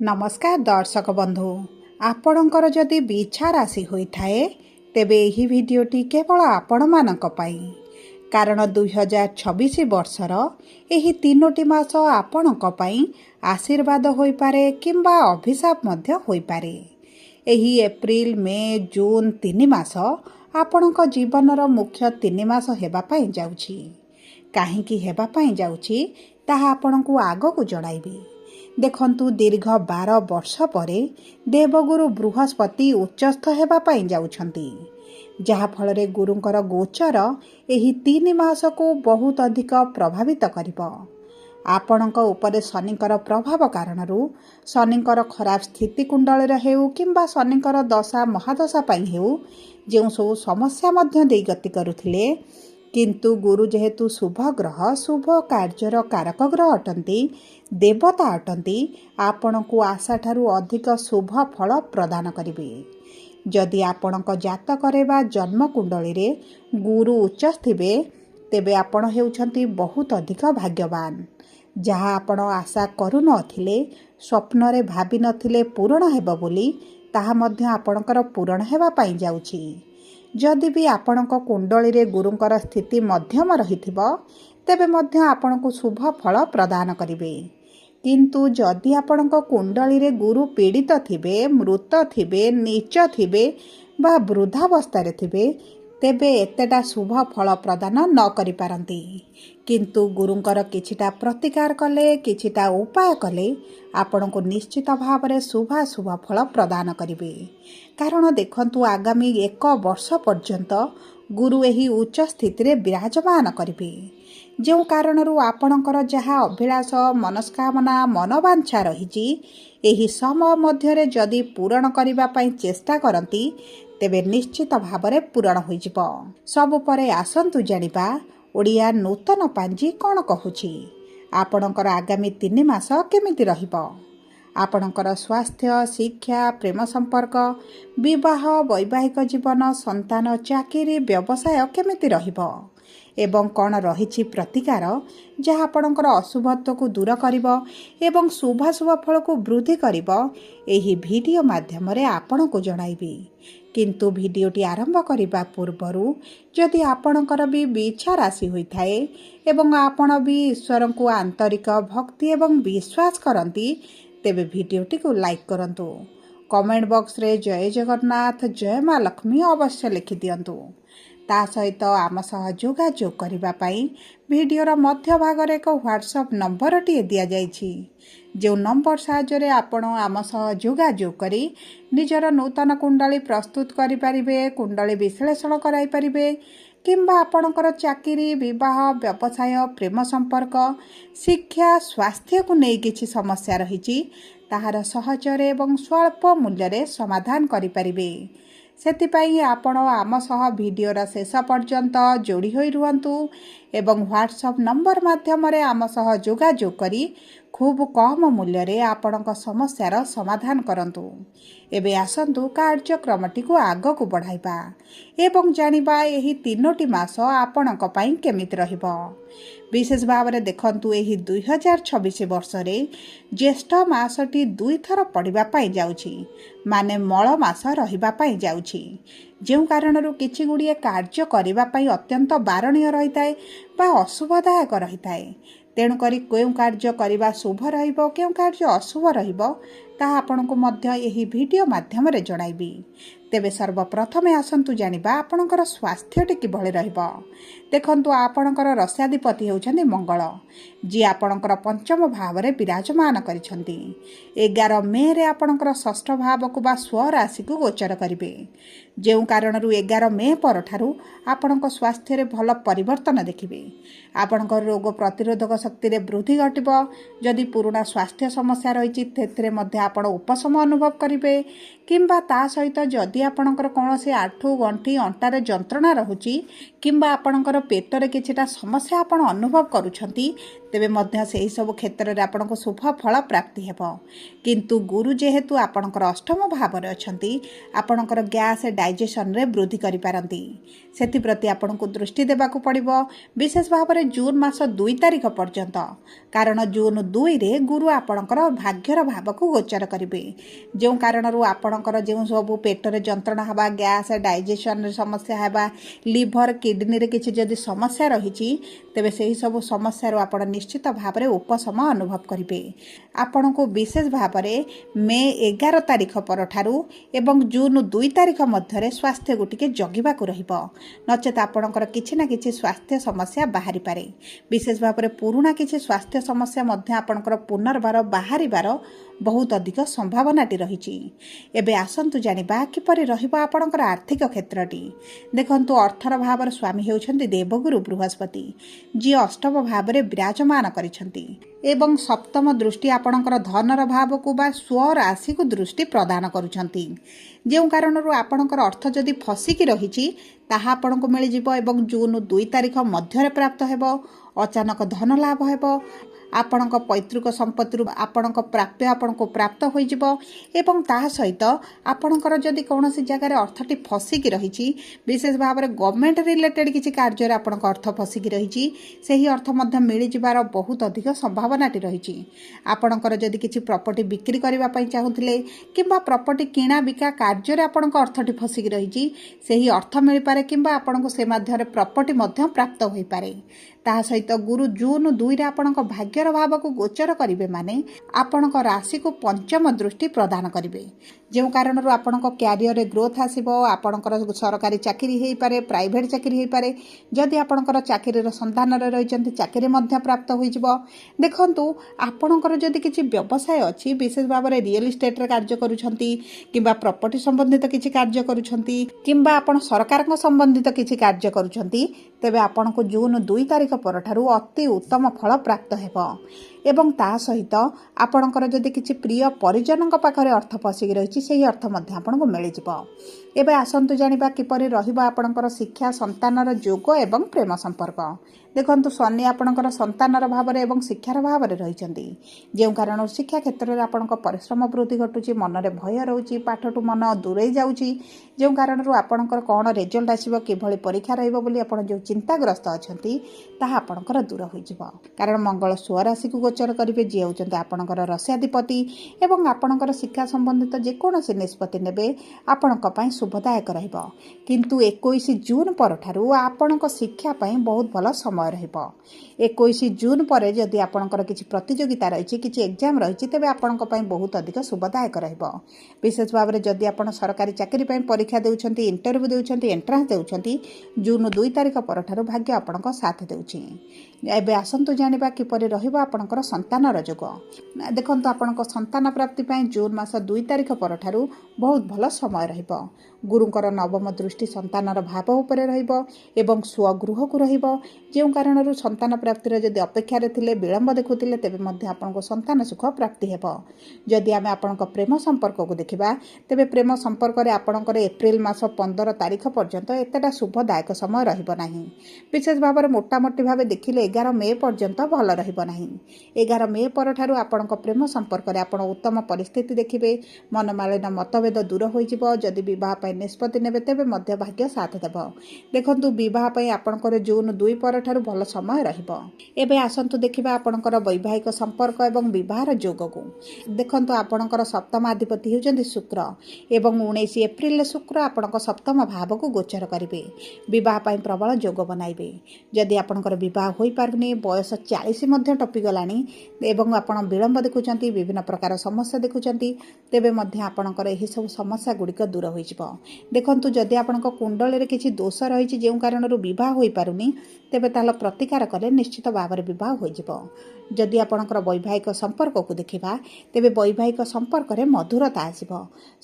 नमस्कार दर्शक बंधु आपणकर जदि बिछा राशि होइथाए तेबे एही भिडियोटी केवल आपण मानक पाई कारण 2026 वर्षर एही तीनोटी मास आपणक पाई आशीर्वाद होई पारे किंबा अभिशाप मध्य होई पारे। एही एप्रिल मे जून 3 मास आपणक जीवनर मुख्य 3 मास हेबा पाई जाउछि। काहेकि हेबा पाई जाउछि ताहा आपणकु आगकु जणाइबी। देखंतु दीर्घ 12 वर्ष परे देवगुरु बृहस्पति उच्चस्थ हेबा पाई जाउछंती, जहा फलरे गुरुंकर गोचर एही 3 मास को बहुत अधिक प्रभावित करिब। आपणक उपरे शनिकर प्रभाव कारणरू शनिकर खराब स्थिति कुंडल हेउ किंबा शनिकर दशा महादशा पाई हेउ जेउ सब समस्या मध्य देई गति करुथिले, किंतु गुरु जेहेतु शुभ ग्रह शुभ कार्यर कारक ग्रह अटंती देवता अटंती आपण को आशा ठारू अधिक शुभ फल प्रदान करिवे। जदि आपणक जातकरे बा जन्म कुंडली रे गुरु उच्च थिबे तेबे आपण हेउछंती बहुत अधिक भाग्यवान। जहा आपण आशा करू नथिले स्वप्न रे भाबी नथिले पूर्ण हेबो बोली ताहा मध्य आपणकर पूर्ण हेबा पाई जाउछि। जदि भी आपणक कुंडली रे गुरुंकर स्थिति मध्यम रहिथिबो तेबे मध्य आपणको शुभ फल प्रदान करिवे। किंतु जदि आपणक कुंडली रे गुरु पीड़ित थिबे मृत थिबे नीच थिबे बा वृद्धावस्था रे थिबे तेबे एतेटा शुभ फल प्रदान न करि पारंती। किंतु गुरुंकर किछिटा प्रतिकार कले किछिटा उपाय कले आपणको निश्चित भाव रे शुभ फल प्रदान करिवे। कारण देखंतु आगामी 1 वर्ष पर्यंत गुरु एही उच्च स्थिति रे विराजमान करिवे, जो कारणरू आपणकर जहा अभिलाष मनस्कामना मनोवांछा रहिछि एही समय मध्यरे जदि पूरण करिबा पई चेष्टा करंती तेबे निश्चित भावरे पूरण होइजिब। सब परे आसंतु जानिबा ओडिया नूतन पांजी कोन कहुछि। आपणकर आगामी 3 मास केमिति रहिबो। आपणकर स्वास्थ्य शिक्षा प्रेम संपर्क विवाह वैवाहिक जीवन संतान चाकरी व्यवसाय केमिति रहिबो एवं कौन रही प्रतिकार जहाँ आपणकर अशुभत्व को दूर करिबो एवं शुभाशुभ फल को वृद्धि करिबो एही वीडियो माध्यम रे आपण को जणाइबी। किंतु वीडियोटी आरंभ करिबा पूर्वरु जदि आपणकर भी बिछा राशि होइथाए एवं आपण भी ईश्वर को आंतरिक भक्ति एवं विश्वास करंती तेबे वीडियोटी को लाइक करंतु। कमेंट बॉक्स रे जय जगन्नाथ जय माँ लक्ष्मी अवश्य लिखि दियंतु। ता सहित आम सह जोगाजोग करिबा पई वीडियोर मध्य भाग रे एक व्हाट्सएप नंबर टी दिया जाइछि, जो नंबर साहाय्य आपण आम सह जोगाजोग करी निजर नूतन कुंडली प्रस्तुत करि परिबे, कुंडली विश्लेषण कराई परिबे किंबा आपणकर चाकरी विवाह व्यवसाय प्रेम संपर्क शिक्षा स्वास्थ्य को नहीं किछि समस्या रहिछि ताहार सहजरे एवं स्वल्प मूल्य रे समाधान करि परिबे। सेतिपाई आपण आम सह वीडियोर शेष पर्यंत जोड़ी होई रुहंतु एवं व्हाट्सएप नंबर माध्यम रे आम सह जोगाजोग करी खूब कम मूल्य रे आपणक समस्यार समाधान करंतु। एबे आसंतु कार्यक्रमटी को आग को बढ़ाइबा एवं जानिबा एही 3टी मास आपणक पई केमिति रहिबो। विशेष भाव में देखंतु एही 2026 वर्ष रे ज्येष्ठ मासटी 2 थर पड़िबा पाई जाउछि, माने मळ मास रहिबा पाई जाउछि, जो कारणरू किछि गुड़िए कार्य करिबा पाई अत्यंत बारणीय रहिताए बा अशुभदायक रहिताए। तेणु करी केउ कार्य करिबा शुभ रहिबो केउ कार्य अशुभ रहिबो ताहा आपनको मध्य एही वीडियो माध्यम रे जणाइबी। तेबे सर्वप्रथमे आसंतु जानिबा आपणकर स्वास्थ्यटी किभଳି रहिबो। देखंतु आपणकर रस्याधिपति होउछन्ति मंगल, जी आपणकर पंचम भाव रे विराजमान करिसंति। 11 मे रे आपणकर षष्ठ भाव को बा स्व राशि को गोचर करिवे, जेउ कारणरू 11 मे पर ठारू आपणक स्वास्थ्य रे भल परिवर्तन देखिबे। आपणकर रोग प्रतिरोधक शक्ति रे वृद्धि घटिबो। जदि पुराना स्वास्थ्य समस्या रहिछि तेथरे मध्ये आपण उपशम अनुभव करिवे। किंबा ता सहित जदि आपणकर कौन आठु गंठी अंटार जंत्रणा रहुची किंबा आपणकर पेटरे किछिटा समस्या आपण अनुभव करूछंती तेबे मध्य सेही सब क्षेत्र में आपनको शुभ फल प्राप्ति हेब। किंतु गुरु जेहेतु आपणकर अष्टम भाव रे अछंती आपणकर गैस डाइजेशन रे वृद्धि करि पारंती सेति प्रति आपनको दृष्टि देबाकू पड़िबो विशेष भाव में जून मास 2 तारिख पर्यंत कारण जून 2 रे गुरु आपणकर भाग्यर भाव को गोचर करिवे जो कारणरू आपणकर जो सब पेटरे जंत्रणा हवा गैस डाइजेशन रे समस्या हवा लिवर किडनी रे किछि जदि समस्या रहिछि तेबे सेही सब समस्या रो आपण निश्चित भाव में उपशम अनुभव करेंगे। आपण को विशेष भाव में मे 11 तारिख परठारू एवं जून 2 तारिख मध्य स्वास्थ्य को टिके जगिबा को रहिबो नचेत आपणकर किछि ना किछि स्वास्थ्य समस्या बाहरी पारे विशेष भाव में पुराना किछि स्वास्थ्य समस्या मध्य आपणकर पुनर्बार बाहरिबार बहुत अधिक संभावनाटी रही। एबे आसंतु जानिबा किपरि रहिबो आपणकर आर्थिक क्षेत्रटी देखंतु अर्थर भावर स्वामी हेउछन्ति देवगुरु बृहस्पति जी अष्टम भाव में विराजमान करिछन्ति एवं सप्तम दृष्टि आपणकर धनर भाव को बा स्व राशि को दृष्टि प्रदान करुछन्ति जो कारणरू आपणकर अर्थ जदि फसिकी रहिछि ताहा आपणको मिल जिवो एवं जून 2 तारिख मध्य प्राप्त हेबो अचानक धन लाभ हेबो आपणक पैतृक संपत्ति आपणक प्राप्य आपणको प्राप्त हो जिवो एवं ताहा सहित आपणकर जदि कौनसी जगार अर्थटी फसिकी रहिछि विशेष भाव में गवर्नमेंट रिलेटेड किछि कार्य आपणक अर्थ फसिकी रहिछि सेही अर्थ मध्य मिल जिबार बहुत अधिक संभावनाटी रहिछि। आपणकर जदि किछि प्रॉपर्टी बिक्री करबा पई चाहुथिले किंबा प्रॉपर्टी किणा बिका कार्य आपणक अर्थटी फसिकी रहिछि सेही अर्थ मिल पारे किंबा आपणको से माध्यम प्रॉपर्टी मध्य प्राप्त होई पारे ताहा सहित गुरु जून 2 रे आपणक भाग्यर भाव को गोचर करिवे माने आपणक राशि को पंचम दृष्टि प्रदान करिवे जो कारण आपणक क्यारियर रे ग्रोथ आसीबो आपणकर सरकारी चाकरी हेई पारे प्राइवेट चाकरी हेई पारे जदि आपणकर चाकरी रो संधान रे रहिचंती चाकरी मध्य प्राप्त होई जिवो देखंतु आपणकर जदि किछि व्यवसाय अछि विशेष भाव रे रियल एस्टेट रे कार्य करूछंती किंबा प्रॉपर्टी संबंधित किछि कार्य करूछंती किंबा आपण सरकार संबंधित किछि कार्य करूछंती तेबे आपणको जून 2 तारिख परठारू अति उत्तम फल प्राप्त हेबो एवं ता सहित आपणकर जदि किछि प्रिय परिजनक पाखरे अर्थ फसिकी रहिछि सेही अर्थ मध्य आपणको मिलि जिवो। एबे आसंतु जानिबा किपरि रहिबो आपणकर शिक्षा संतानर जोग एवं प्रेम संपर्क देखंतु शनि आपणकर संतानर भाव में एवं शिक्षार भाव में रहिचंती जो कारण शिक्षा क्षेत्र में आपणक परिश्रम वृद्धि घटुची मनरे भय रहउची पाठटू मन दूरे जाउची जो कारण आपणकर कौन रिजल्ट आसीबो किभଳି परीक्षा रहइबो बोली आपण जो चिंताग्रस्त अछंती ताहा आपणकर दूर होई जिवो कारण मंगल स्वराशि को गोचर करिवे जे होचंती आपणकर रस्याधिपति एवं आपणकर शिक्षा संबंधित जेकोसी निष्पत्ति नेबे आपणक पई शुभदायक रहइबो किंतु 21 जून परठारू आपणक शिक्षा पई बहुत भल समय रहिबो 21 जून पर जदि आपणकर किछि प्रतियोगिता रहिछि किछि एग्जाम रहिछि तेबे आपणक पई बहुत अधिक शुभदायक रहइबो विशेष भाव में जदि आपण सरकारी चाकरी पई परीक्षा देउछंती इंटरव्यू देउछंती एंट्रांस देउछंती जून 2 तारिख परठारू भाग्य आपणक साथ देउछि। एबे आसंतु जानिबा किपरि रहिबो आपणकर संतानर जोग देखंतु आपणक संतान प्राप्ति पई जून मास 2 तारिख परठारू बहुत भल समय रहिबो गुरुंकर नवम दृष्टि संतानर भाव उपरे रहिबो एवं स्वगृह को रहिबो जो कारणरू संतान प्राप्तिर जदि अपेक्षा थिले विलंब देखुथिले तेबे मध्य आपनको संतान सुख प्राप्ति हेबो। जदि आमे आपनको प्रेम संपर्क को देखिबा तेबे प्रेम संपर्क रे आपनकर एप्रिल मास 15 तारिख पर्यंत एतेटा शुभदायक समय रहिबो नाही विशेष भाव में मोटामोटी भाव देखिले 11 मे पर्यंत भल रहिबो नाही 11 मे परठारू आपनको प्रेम संपर्क रे आपण उत्तम परिस्थिति देखिबे मनमालिन मतभेद दूर होई जिवो जदि विवाह पई निष्पत्ति नेबे तेबे मध्य भाग्य साथ देबो देखंतु विवाह पई आपनकर जून 2 परठारू भल समय रहिबो। एबे आसंतु देखिबा आपनकर वैवाहिक संपर्क एवं विवाहर जोग को देखंतु आपनकर सप्तम अधिपति होजंती शुक्र एवं 19 एप्रिल शुक्र आपनकर सप्तम भाव को गोचर करिवे विवाह पई प्रबल जोग बनाइबे जदि आपनकर विवाह होई पारुनी बयस 40 मध्य टपी गलानी एवं आपण विलंब देखुचंती विभिन्न प्रकार समस्या देखुचंती तेबे मध्य आपनकर एही सब समस्या गुडिक दूर होई जिवो देखंतु जदि आपनकर कुंडली रे किछि दोष रहिछि जे कारणरू विवाह होई पारुनी ତେବେ ତାହେଲେ ପ୍ରତିକାର କଲେ ନିଶ୍ଚିତ ଭାବରେ ବିବାହ ହୋଇଯିବ। ଯଦି ଆପଣଙ୍କର ବୈବାହିକ ସମ୍ପର୍କକୁ ଦେଖିବା ତେବେ ବୈବାହିକ ସମ୍ପର୍କରେ ମଧୁରତା ଆସିବ।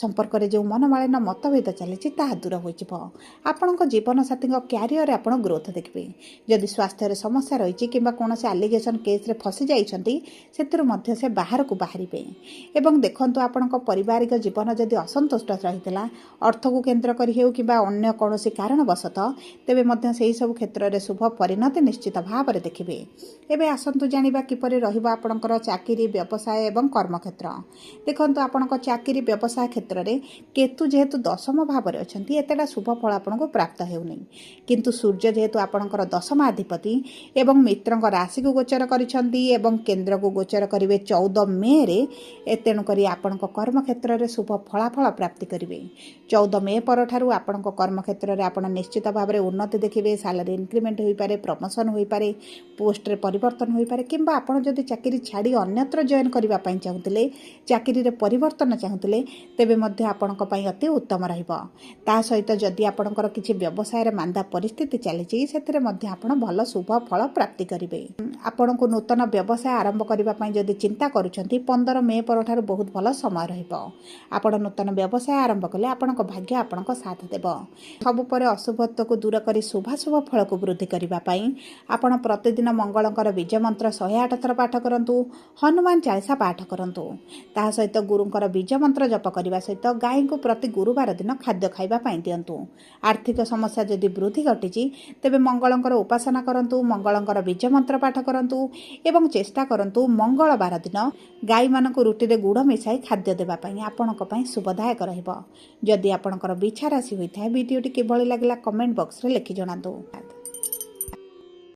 ସମ୍ପର୍କରେ ଯେଉଁ ମନମାଳିନ ମତଭେଦ ଚାଲିଛି ତାହା ଦୂର ହୋଇଯିବ। ଆପଣଙ୍କ ଜୀବନସାଥୀଙ୍କ କ୍ୟାରିୟରରେ ଆପଣ ଗ୍ରୋଥ ଦେଖିବେ। ଯଦି ସ୍ୱାସ୍ଥ୍ୟରେ ସମସ୍ୟା ରହିଛି କିମ୍ବା କୌଣସି ଆଲିଗେସନ୍ କେସ୍ରେ ଫସି ଯାଇଛନ୍ତି ସେଥିରୁ ମଧ୍ୟ ସେ ବାହାରକୁ ବାହାରିବେ। ଏବଂ ଦେଖନ୍ତୁ ଆପଣଙ୍କ ପାରିବାରିକ ଜୀବନ ଯଦି ଅସନ୍ତୁଷ୍ଟ ରହିଥିଲା ଅର୍ଥକୁ କେନ୍ଦ୍ର କରି ହେଉ କିମ୍ବା ଅନ୍ୟ କୌଣସି କାରଣବଶତଃ ତେବେ ମଧ୍ୟ ସେହିସବୁ କ୍ଷେତ୍ରରେ ଶୁଭ ପରିଣତି ନିଶ୍ଚିତ ଭାବରେ ଦେଖିବେ। ଏବେ ଆସନ୍ତୁ ଜାଣିବା କିପରି ରହିବ ଆପଣଙ୍କର ଚାକିରି ବ୍ୟବସାୟ ଏବଂ କର୍ମକ୍ଷେତ୍ର। ଦେଖନ୍ତୁ ଆପଣଙ୍କ ଚାକିରି ବ୍ୟବସାୟ କ୍ଷେତ୍ରରେ କେତୁ ଯେହେତୁ ଦଶମ ଭାବରେ ଅଛନ୍ତି ଏତେଟା ଶୁଭ ଫଳ ଆପଣଙ୍କୁ ପ୍ରାପ୍ତ ହେଉନି। କିନ୍ତୁ ସୂର୍ଯ୍ୟ ଯେହେତୁ ଆପଣଙ୍କର ଦଶମାଧିପତି ଏବଂ ମିତ୍ରଙ୍କ ରାଶିକୁ ଗୋଚର କରିଛନ୍ତି ଏବଂ କେନ୍ଦ୍ରକୁ ଗୋଚର କରିବେ 14 ମେରେ, ତେଣୁକରି ଆପଣଙ୍କ କର୍ମକ୍ଷେତ୍ରରେ ଶୁଭ ଫଳାଫଳ ପ୍ରାପ୍ତି କରିବେ। 14 ମେ ପରଠାରୁ ଆପଣଙ୍କ କର୍ମକ୍ଷେତ୍ରରେ ଆପଣ ନିଶ୍ଚିତ ଭାବରେ ଉନ୍ନତି ଦେଖିବେ। ସାଲାରୀ ଇନକ୍ରିମେଣ୍ଟ ହୋଇପାରେ, ପ୍ରମୋସନ୍ ହୋଇପାରେ, ପୋଷ୍ଟରେ ପରିବର୍ତ୍ତନ ହୋଇପାରେ କିମ୍ବା ଆପଣ ଯଦି ଚାକିରି ଛାଡ଼ି ଅନ୍ୟତ୍ର ଜଏନ୍ କରିବା ପାଇଁ ଚାହୁଁଥିଲେ, ଚାକିରିରେ ପରିବର୍ତ୍ତନ ଚାହୁଁଥିଲେ ତେବେ ମଧ୍ୟ ଆପଣଙ୍କ ପାଇଁ ଅତି ଉତ୍ତମ ରହିବ। ତା ସହିତ ଯଦି ଆପଣଙ୍କର କିଛି ବ୍ୟବସାୟରେ ମାନ୍ଦା ପରିସ୍ଥିତି ଚାଲିଛି ସେଥିରେ ମଧ୍ୟ ଆପଣ ଭଲ ଶୁଭ ଫଳ ପ୍ରାପ୍ତି କରିବେ। ଆପଣଙ୍କୁ ନୂତନ ବ୍ୟବସାୟ ଆରମ୍ଭ କରିବା ପାଇଁ ଯଦି ଚିନ୍ତା କରୁଛନ୍ତି 15 ମେ ପରଠାରୁ ବହୁତ ଭଲ ସମୟ ରହିବ। ଆପଣ ନୂତନ ବ୍ୟବସାୟ ଆରମ୍ଭ କଲେ ଆପଣଙ୍କ ଭାଗ୍ୟ ଆପଣଙ୍କ ସାଥ ଦେବ। ସବୁ ପରେ ଅଶୁଭତ୍ୱକୁ ଦୂର କରି ଶୁଭାଶୁଭ ଫଳକୁ ବୃଦ୍ଧି କରିବା ପାଇଁ ଆପଣ ପ୍ରତିଦିନ ମଙ୍ଗଳଙ୍କର ବୀଜ ମନ୍ତ୍ର 108 ଥର ପାଠ କରନ୍ତୁ, ହନୁମାନ ଚାଳିଶା ପାଠ କରନ୍ତୁ। ତାହା ସହିତ ଗୁରୁଙ୍କର ବୀଜ ମନ୍ତ୍ର ଜପ କରିବା ସହିତ ଗାଈଙ୍କୁ ପ୍ରତି ଗୁରୁବାର ଦିନ ଖାଦ୍ୟ ଖାଇବା ପାଇଁ ଦିଅନ୍ତୁ। ଆର୍ଥିକ ସମସ୍ୟା ଯଦି ବୃଦ୍ଧି ଘଟିଛି ତେବେ ମଙ୍ଗଳଙ୍କର ଉପାସନା କରନ୍ତୁ, ମଙ୍ଗଳଙ୍କର ବୀଜ ମନ୍ତ୍ର ପାଠ କରନ୍ତୁ ଏବଂ ଚେଷ୍ଟା କରନ୍ତୁ ମଙ୍ଗଳବାର ଦିନ ଗାଈମାନଙ୍କୁ ରୁଟିରେ ଗୁଡ଼ ମିଶାଇ ଖାଦ୍ୟ ଦେବା ପାଇଁ। ଆପଣଙ୍କ ପାଇଁ ଶୁଭଦାୟକ ରହିବ। ଯଦି ଆପଣଙ୍କର ବିଛା ରାଶି ହୋଇଥାଏ ଭିଡ଼ିଓଟି କିଭଳି ଲାଗିଲା କମେଣ୍ଟ ବକ୍ସରେ ଲେଖି ଜଣାନ୍ତୁ।